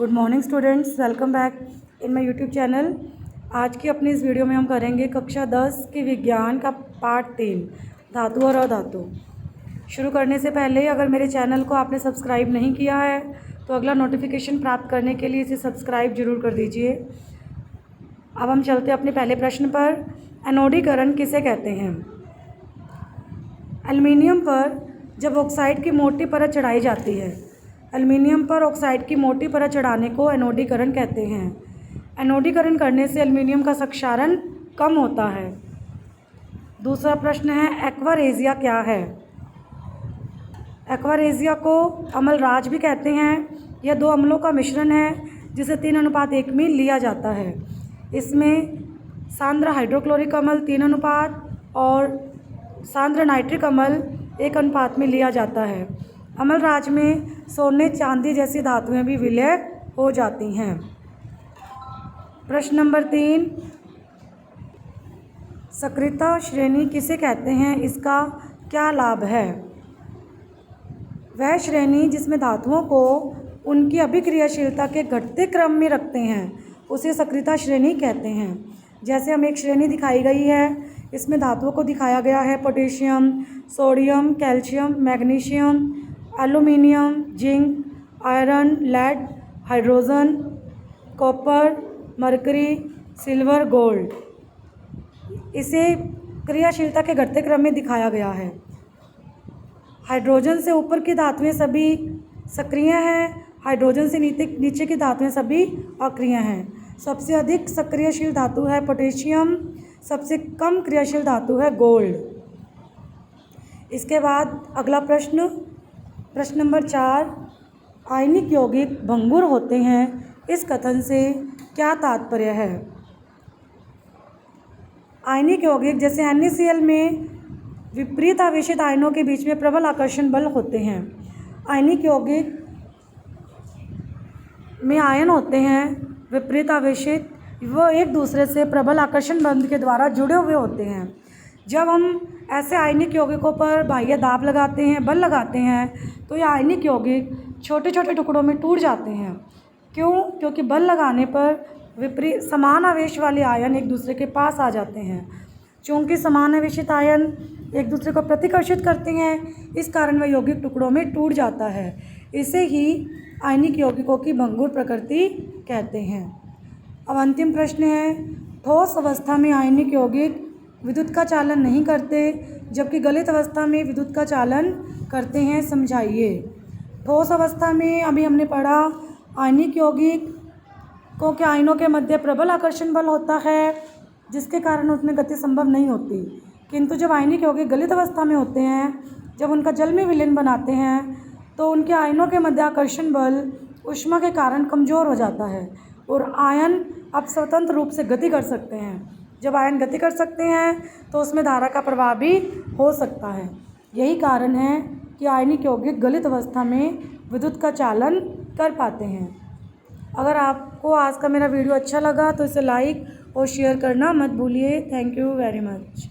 Good morning students, welcome back in my YouTube channel. आज की अपनी इस वीडियो में हम करेंगे कक्षा 10 की विज्ञान का पार्ट 3 धातु और अधातु। शुरू करने से पहले अगर मेरे चैनल को आपने सब्सक्राइब नहीं किया है तो अगला नोटिफिकेशन प्राप्त करने के लिए इसे सब्सक्राइब जरूर कर दीजिए। अब हम चलते हैं अपने पहले प्रश्न पर। एनोडीकरण किसे कहते हैं? एल्युमिनियम पर जब ऑक्साइड की मोटी परत चढ़ाई जाती है, एल्युमिनियम पर ऑक्साइड की मोटी परत चढ़ाने को एनोडीकरण कहते हैं। एनोडीकरण करने से एल्युमिनियम का क्षारण कम होता है। दूसरा प्रश्न है, एक्वारेजिया क्या है? एक्वारेजिया को अम्लराज भी कहते हैं। यह दो अम्लों का मिश्रण है जिसे 3:1 में लिया जाता है। इसमें सांद्र हाइड्रोक्लोरिक अम्ल 3 अनुपात और सांद्र नाइट्रिक अम्ल 1 अनुपात में लिया जाता है। अम्लराज में सोने चांदी जैसी धातुएं भी विलय हो जाती हैं। प्रश्न नंबर 3, सक्रियता श्रेणी किसे कहते हैं? इसका क्या लाभ है? वह श्रेणी जिसमें धातुओं को उनकी अभिक्रियाशीलता के घटते क्रम में रखते हैं उसे सक्रियता श्रेणी कहते हैं। जैसे हम एक श्रेणी दिखाई गई है, इसमें धातुओं को दिखाया गया है potassium, sodium, calcium, magnesium, aluminium, zinc, iron, lead, hydrogen, copper, mercury, silver, gold. इसे क्रियाशीलता के घटते क्रम में दिखाया गया है। हाइड्रोजन से ऊपर की धातुएं सभी सक्रिय हैं, हाइड्रोजन से नीचे की धातुएं सभी अक्रिय हैं। सबसे अधिक सक्रियशील धातु है पोटेशियम, सबसे कम क्रियाशील धातु है गोल्ड। इसके बाद अगला प्रश्न नंबर 4, आयनिक यौगिक भंगुर होते हैं, इस कथन से क्या तात्पर्य है? आयनिक यौगिक जैसे NaCl में विपरीत आवेशित आयनों के बीच में प्रबल आकर्षण बल होते हैं। आयनिक यौगिक में आयन होते हैं विपरीत आवेशित, वो एक दूसरे से प्रबल आकर्षण बंध के द्वारा जुड़े हुए होते हैं। जब हम ऐसे आयनिक यौगिकों पर बाह्य दाब लगाते हैं, बल लगाते हैं, तो ये आयनिक यौगिक छोटे छोटे टुकड़ों में टूट जाते हैं। क्यों? क्योंकि बल लगाने पर विपरीत समान आवेश वाले आयन एक दूसरे के पास आ जाते हैं। चूँकि समान आवेशित आयन एक दूसरे को प्रतिकर्षित करते हैं, इस कारण वह यौगिक टुकड़ों में टूट जाता है। इसे ही आयनिक यौगिकों की भंगुर प्रकृति कहते हैं। अब अंतिम प्रश्न है, ठोस अवस्था में आयनिक यौगिक विद्युत का चालन नहीं करते जबकि गलित अवस्था में विद्युत का चालन करते हैं, समझाइए। ठोस अवस्था में अभी हमने पढ़ा आयनिक यौगिकों के आयनों के मध्य प्रबल आकर्षण बल होता है जिसके कारण उसमें गति संभव नहीं होती। किंतु जब आयनिक यौगिक गलित अवस्था में होते हैं, जब उनका जल में विलीन बनाते हैं, तो उनके आयनों के मध्य आकर्षण बल ऊष्मा के कारण कमज़ोर हो जाता है और आयन अब स्वतंत्र रूप से गति कर सकते हैं। जब आयन गति कर सकते हैं तो उसमें धारा का प्रवाह भी हो सकता है। यही कारण है कि आयनिक यौगिक गलित अवस्था में विद्युत का चालन कर पाते हैं। अगर आपको आज का मेरा वीडियो अच्छा लगा तो इसे लाइक और शेयर करना मत भूलिए। Thank you very much.